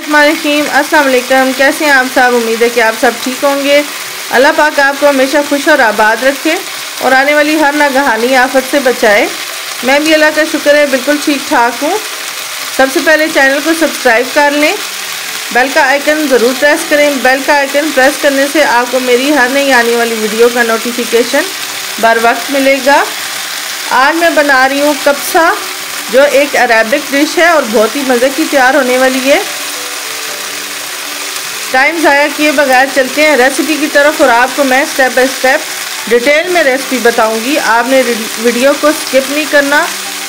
बिस्मिल्लाहिर्रहमानिर्रहीम। अस्सलाम वालेकुम। कैसे हैं आप सब? उम्मीद है कि आप सब ठीक होंगे। अल्लाह पाक आपको हमेशा खुश और आबाद रखे और आने वाली हर नागहानी आफत से बचाए। मैं भी अल्लाह का शुक्र है बिल्कुल ठीक ठाक हूँ। सबसे पहले चैनल को सब्सक्राइब कर लें, बेल का आइकन ज़रूर प्रेस करें। बेल का आइकन प्रेस करने से आपको मेरी हर नई आने वाली वीडियो का नोटिफिकेशन बर वक्त मिलेगा। आज मैं बना रही हूँ कब्सा, जो एक अरेबिक डिश है और बहुत ही मज़े की तैयार होने वाली है। टाइम ज़ाया किए बगैर चलते हैं रेसिपी की तरफ और आपको मैं स्टेप बाय स्टेप डिटेल में रेसिपी बताऊंगी। आपने वीडियो को स्किप नहीं करना,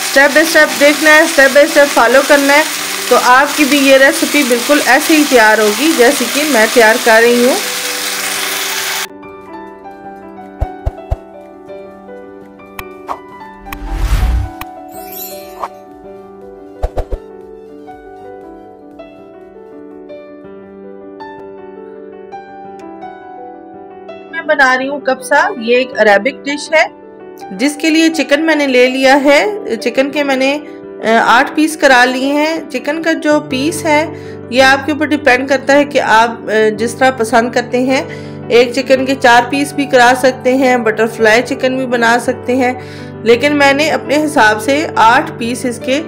स्टेप बाय स्टेप देखना है, स्टेप बाय स्टेप फॉलो करना है, तो आपकी भी ये रेसिपी बिल्कुल ऐसे ही तैयार होगी जैसे कि मैं तैयार कर रही हूँ। बना रही हूँ कब्सा, ये एक अरेबिक डिश है जिसके लिए चिकन मैंने ले लिया है। चिकन के मैंने 8 पीस करा लिए हैं। चिकन का जो पीस है ये आपके ऊपर डिपेंड करता है कि आप जिस तरह पसंद करते हैं। एक चिकन के 4 पीस भी करा सकते हैं, बटरफ्लाई चिकन भी बना सकते हैं, लेकिन मैंने अपने हिसाब से 8 पीस इसके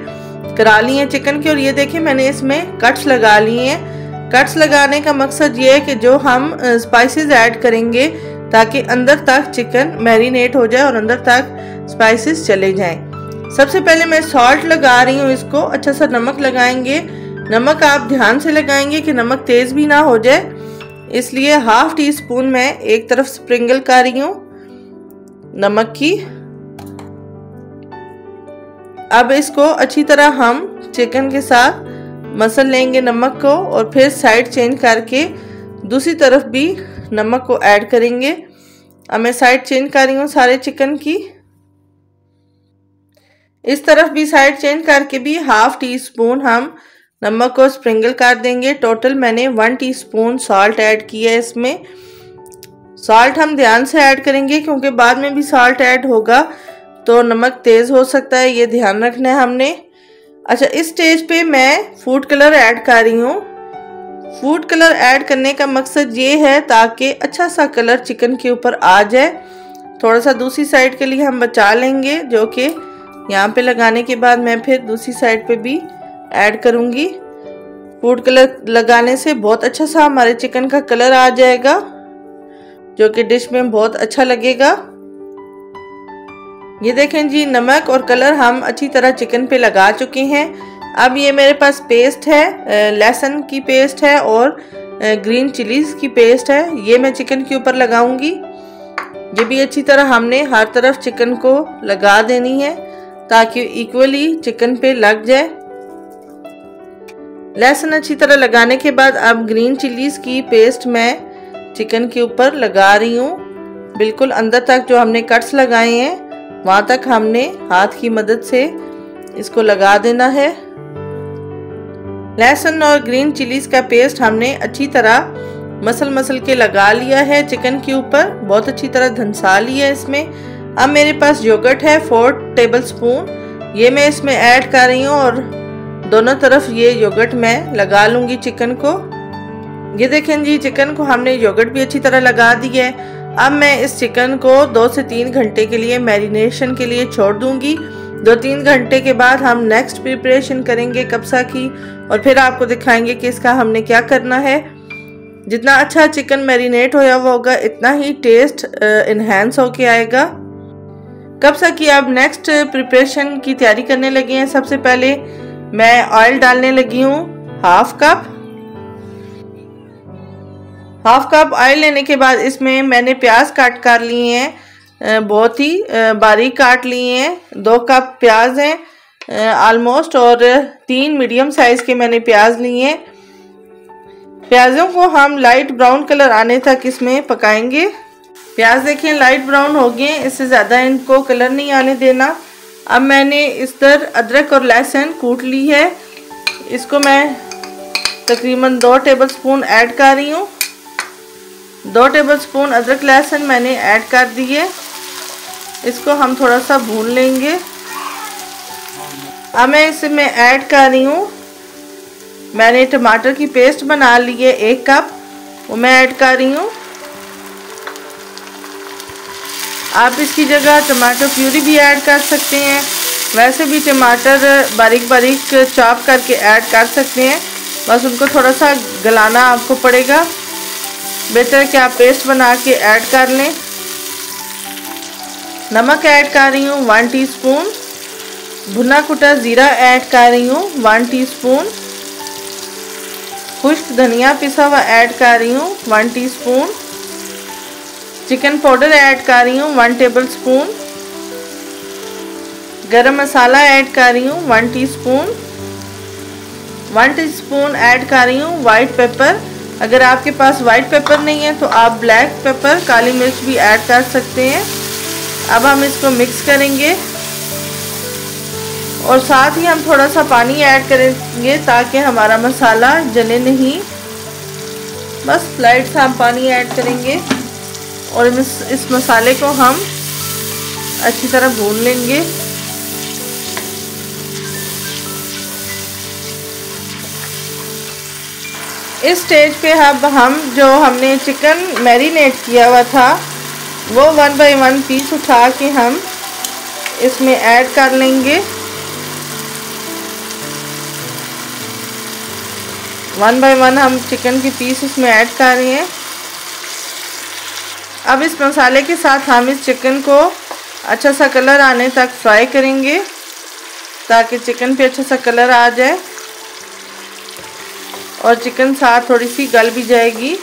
करा लिए हैं चिकन के। और ये देखिए मैंने इसमें कट्स लगा लिए हैं। कट्स लगाने का मकसद ये है कि जो हम स्पाइसेस ऐड करेंगे ताकि अंदर तक चिकन मैरिनेट हो जाए और अंदर तक स्पाइसेस चले जाएं। सबसे पहले मैं सॉल्ट लगा रही हूँ इसको। अच्छा सा नमक लगाएंगे। नमक आप ध्यान से लगाएंगे कि नमक तेज़ भी ना हो जाए, इसलिए 1/2 टीस्पून मैं एक तरफ स्प्रिंगल कर रही हूँ नमक की। अब इसको अच्छी तरह हम चिकन के साथ मसल लेंगे नमक को और फिर साइड चेंज करके दूसरी तरफ भी नमक को ऐड करेंगे। अब मैं साइड चेंज कर रही हूँ सारे चिकन की। इस तरफ भी साइड चेंज करके भी 1/2 टीस्पून हम नमक को स्प्रिंगल कर देंगे। टोटल मैंने 1 टीस्पून सॉल्ट ऐड किया है इसमें। सॉल्ट हम ध्यान से ऐड करेंगे क्योंकि बाद में भी सॉल्ट ऐड होगा तो नमक तेज़ हो सकता है, ये ध्यान रखना है हमने। अच्छा, इस स्टेज पे मैं फूड कलर ऐड कर रही हूँ। फूड कलर ऐड करने का मकसद ये है ताकि अच्छा सा कलर चिकन के ऊपर आ जाए। थोड़ा सा दूसरी साइड के लिए हम बचा लेंगे, जो कि यहाँ पे लगाने के बाद मैं फिर दूसरी साइड पे भी ऐड करूँगी। फूड कलर लगाने से बहुत अच्छा सा हमारे चिकन का कलर आ जाएगा, जो कि डिश में बहुत अच्छा लगेगा। ये देखें जी, नमक और कलर हम अच्छी तरह चिकन पे लगा चुके हैं। अब ये मेरे पास पेस्ट है, लहसुन की पेस्ट है और ग्रीन चिलीज की पेस्ट है, ये मैं चिकन के ऊपर लगाऊंगी। ये भी अच्छी तरह हमने हर तरफ चिकन को लगा देनी है ताकि इक्वली चिकन पे लग जाए। लहसुन अच्छी तरह लगाने के बाद अब ग्रीन चिलीज की पेस्ट मैं चिकन के ऊपर लगा रही हूँ। बिल्कुल अंदर तक जो हमने कट्स लगाए हैं वहां तक हमने हाथ की मदद से इसको लगा देना है। लहसुन और ग्रीन चिलीज का पेस्ट हमने अच्छी तरह मसल के लगा लिया है चिकन के ऊपर, बहुत अच्छी तरह धंसा लिया है इसमें। अब मेरे पास योगर्ट है 4 टेबलस्पून, ये मैं इसमें ऐड कर रही हूँ और दोनों तरफ ये योगर्ट मैं लगा लूँगी चिकन को। ये देखें जी, चिकन को हमने योगर्ट भी अच्छी तरह लगा दी है। अब मैं इस चिकन को 2 से 3 घंटे के लिए मैरिनेशन के लिए छोड़ दूंगी। 2-3 घंटे के बाद हम नेक्स्ट प्रिपरेशन करेंगे कब्सा की और फिर आपको दिखाएंगे कि इसका हमने क्या करना है। जितना अच्छा चिकन मैरिनेट होया हुआ होगा इतना ही टेस्ट इन्हेंस होके आएगा कब्सा की। अब नेक्स्ट प्रिपरेशन की तैयारी करने लगे हैं। सबसे पहले मैं ऑयल डालने लगी हूँ 1/2 कप ऑयल लेने के बाद इसमें मैंने प्याज काट कर लिए हैं, बहुत ही बारीक काट लिए हैं। 2 कप प्याज हैं ऑलमोस्ट और 3 मीडियम साइज के मैंने प्याज लिए हैं। प्याजों को हम लाइट ब्राउन कलर आने तक इसमें पकाएंगे। प्याज देखें लाइट ब्राउन हो गए, इससे ज़्यादा इनको कलर नहीं आने देना। अब मैंने इस तरह अदरक और लहसुन कूट ली है, इसको मैं तकरीबन 2 टेबलस्पून ऐड कर रही हूँ। 2 टेबलस्पून अदरक लहसुन मैंने ऐड कर दिए, इसको हम थोड़ा सा भून लेंगे। अब मैं इसमें ऐड कर रही हूँ मैंने टमाटर की पेस्ट बना ली है 1 कप, वो मैं ऐड कर रही हूँ। आप इसकी जगह टमाटर प्यूरी भी ऐड कर सकते हैं, वैसे भी टमाटर बारीक बारीक चॉप करके ऐड कर सकते हैं, बस उनको थोड़ा सा गलाना आपको पड़ेगा। बेहतर है कि आप पेस्ट बना के ऐड कर लें। नमक ऐड कर रही हूँ 1 टीस्पून, भुना कुटा ज़ीरा ऐड कर रही हूँ 1 टीस्पून, खुश्क धनिया पिसा हुआ ऐड कर रही हूँ 1 टीस्पून, चिकन पाउडर ऐड कर रही हूँ 1 टेबलस्पून, गरम मसाला ऐड कर रही हूँ 1 टीस्पून, 1 टीस्पून ऐड कर रही हूँ वाइट पेपर। अगर आपके पास वाइट पेपर नहीं है तो आप ब्लैक पेपर काली मिर्च भी ऐड कर सकते हैं। अब हम इसको मिक्स करेंगे और साथ ही हम थोड़ा सा पानी ऐड करेंगे ताकि हमारा मसाला जले नहीं। बस लाइट सा हम पानी ऐड करेंगे और इस मसाले को हम अच्छी तरह भून लेंगे। इस स्टेज पे अब हम जो हमने चिकन मैरिनेट किया हुआ था वो 1 बाय 1 पीस उठा के हम इसमें ऐड कर लेंगे। 1 बाय 1 हम चिकन के पीस इसमें ऐड कर रहे हैं। अब इस मसाले के साथ हम इस चिकन को अच्छा सा कलर आने तक फ्राई करेंगे ताकि चिकन पे अच्छा सा कलर आ जाए और चिकन साथ थोड़ी सी गल भी जाएगी।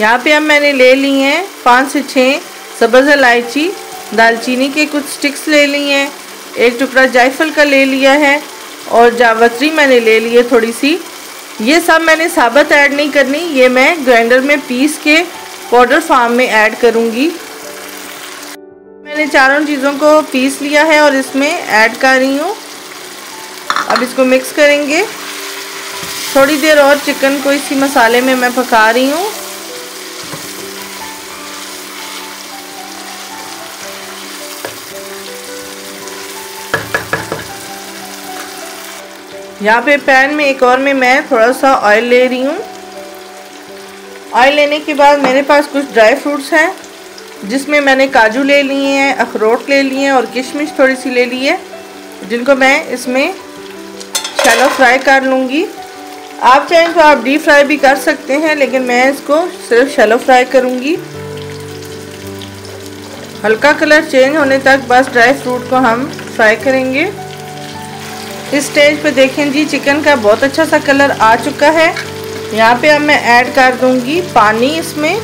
यहाँ पे अब मैंने ले ली हैं 5 से 6 सब्ज़ इलायची, दालचीनी के कुछ स्टिक्स ले ली हैं, 1 टुकड़ा जायफल का ले लिया है और जावित्री मैंने ले ली है थोड़ी सी। ये सब मैंने साबुत ऐड नहीं करनी, ये मैं ग्राइंडर में पीस के पाउडर फॉर्म में ऐड करूँगी। मैंने चारों चीज़ों को पीस लिया है और इसमें ऐड कर रही हूँ। अब इसको मिक्स करेंगे। थोड़ी देर और चिकन को इसी मसाले में मैं पका रही हूँ। यहाँ पे पैन में एक और में मैं थोड़ा सा ऑयल ले रही हूँ। ऑयल लेने के बाद मेरे पास कुछ ड्राई फ्रूट्स हैं जिसमें मैंने काजू ले लिए हैं, अखरोट ले लिए हैं और किशमिश थोड़ी सी ले ली है, जिनको मैं इसमें शैलो फ्राई कर लूँगी। आप चाहें तो आप डीप फ्राई भी कर सकते हैं, लेकिन मैं इसको सिर्फ शैलो फ्राई करूँगी। हल्का कलर चेंज होने तक बस ड्राई फ्रूट को हम फ्राई करेंगे। इस स्टेज पे देखें जी चिकन का बहुत अच्छा सा कलर आ चुका है। यहाँ पे अब मैं ऐड कर दूँगी पानी। इसमें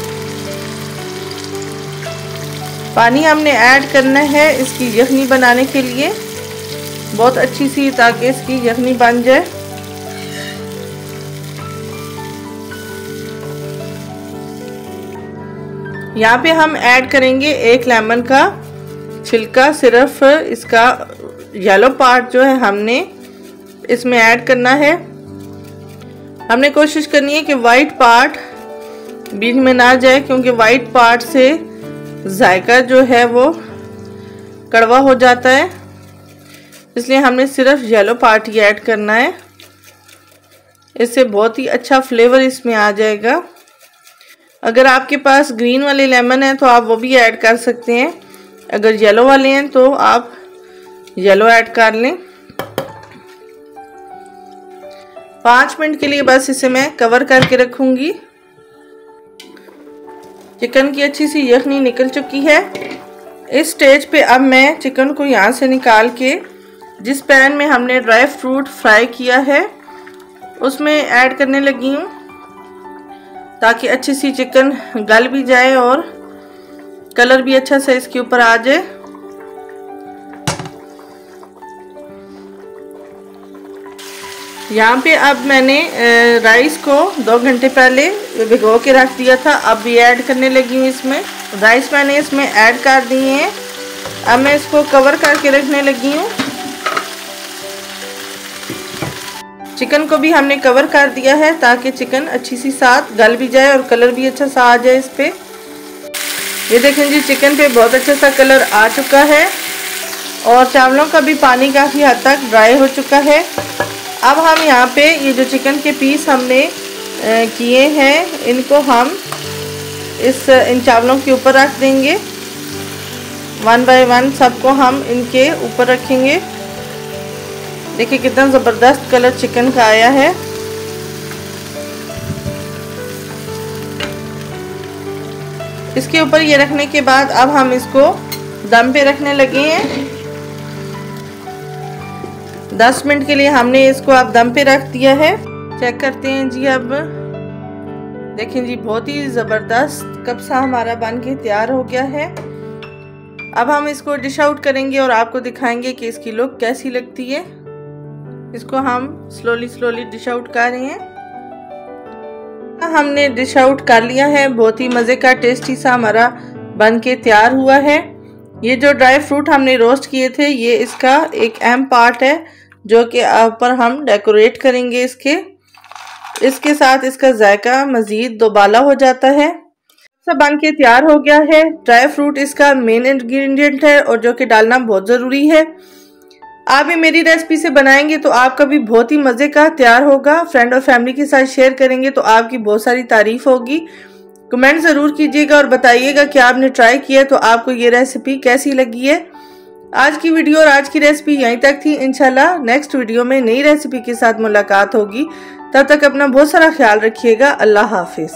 पानी हमने ऐड करना है इसकी यखनी बनाने के लिए, बहुत अच्छी सी, ताकि इसकी यखनी बन जाए। यहाँ पे हम ऐड करेंगे 1 लेमन का छिलका, सिर्फ इसका येलो पार्ट जो है हमने इसमें ऐड करना है। हमने कोशिश करनी है कि वाइट पार्ट बीच में ना जाए, क्योंकि वाइट पार्ट से जायका जो है वो कड़वा हो जाता है, इसलिए हमने सिर्फ येलो पार्ट ही ऐड करना है। इससे बहुत ही अच्छा फ्लेवर इसमें आ जाएगा। अगर आपके पास ग्रीन वाले लेमन है तो आप वो भी ऐड कर सकते हैं, अगर येलो वाले हैं तो आप येलो ऐड कर लें। 5 मिनट के लिए बस इसे मैं कवर करके रखूंगी। चिकन की अच्छी सी यखनी निकल चुकी है। इस स्टेज पे अब मैं चिकन को यहाँ से निकाल के जिस पैन में हमने ड्राई फ्रूट फ्राई किया है उसमें ऐड करने लगी हूँ, ताकि अच्छी सी चिकन गल भी जाए और कलर भी अच्छा से इसके ऊपर आ जाए। यहाँ पे अब मैंने राइस को 2 घंटे पहले भिगो के रख दिया था, अब भी ऐड करने लगी हूँ इसमें। राइस मैंने इसमें ऐड कर दिए हैं। अब मैं इसको कवर करके रखने लगी हूँ। चिकन को भी हमने कवर कर दिया है ताकि चिकन अच्छी सी साथ गल भी जाए और कलर भी अच्छा सा आ जाए इस पे। ये देखें जी चिकन पे बहुत अच्छा सा कलर आ चुका है। और चावलों का भी पानी काफ़ी हद तक ड्राई हो चुका है। अब हम यहाँ पे ये जो चिकन के पीस हमने किए हैं इनको हम इन चावलों के ऊपर रख देंगे। 1 बाय 1 सबको हम इनके ऊपर रखेंगे। देखिए कितना ज़बरदस्त कलर चिकन का आया है। इसके ऊपर ये रखने के बाद अब हम इसको दम पे रखने लगे हैं। 10 मिनट के लिए हमने इसको अब दम पे रख दिया है। चेक करते हैं जी। अब देखें जी, बहुत ही ज़बरदस्त कब्सा हमारा बन के तैयार हो गया है। अब हम इसको डिश आउट करेंगे और आपको दिखाएंगे कि इसकी लुक कैसी लगती है। इसको हम स्लोली डिश आउट कर रहे हैं। हमने डिश आउट कर लिया है। बहुत ही मज़े का टेस्टी सा हमारा बन के तैयार हुआ है। ये जो ड्राई फ्रूट हमने रोस्ट किए थे ये इसका एक अहम पार्ट है जो कि ऊपर हम डेकोरेट करेंगे। इसके साथ इसका जायका मज़ीद दोबाला हो जाता है। सब बन के तैयार हो गया है। ड्राई फ्रूट इसका मेन इंग्रेडिएंट है और जो कि डालना बहुत ज़रूरी है। आप भी मेरी रेसिपी से बनाएंगे तो आपका भी बहुत ही मज़े का तैयार होगा। फ्रेंड और फैमिली के साथ शेयर करेंगे तो आपकी बहुत सारी तारीफ होगी। कमेंट ज़रूर कीजिएगा और बताइएगा कि आपने ट्राई किया तो आपको ये रेसिपी कैसी लगी है। आज की वीडियो और आज की रेसिपी यहीं तक थी। इंशाल्लाह नेक्स्ट वीडियो में नई रेसिपी के साथ मुलाकात होगी। तब तक अपना बहुत सारा ख्याल रखिएगा। अल्लाह हाफिज़।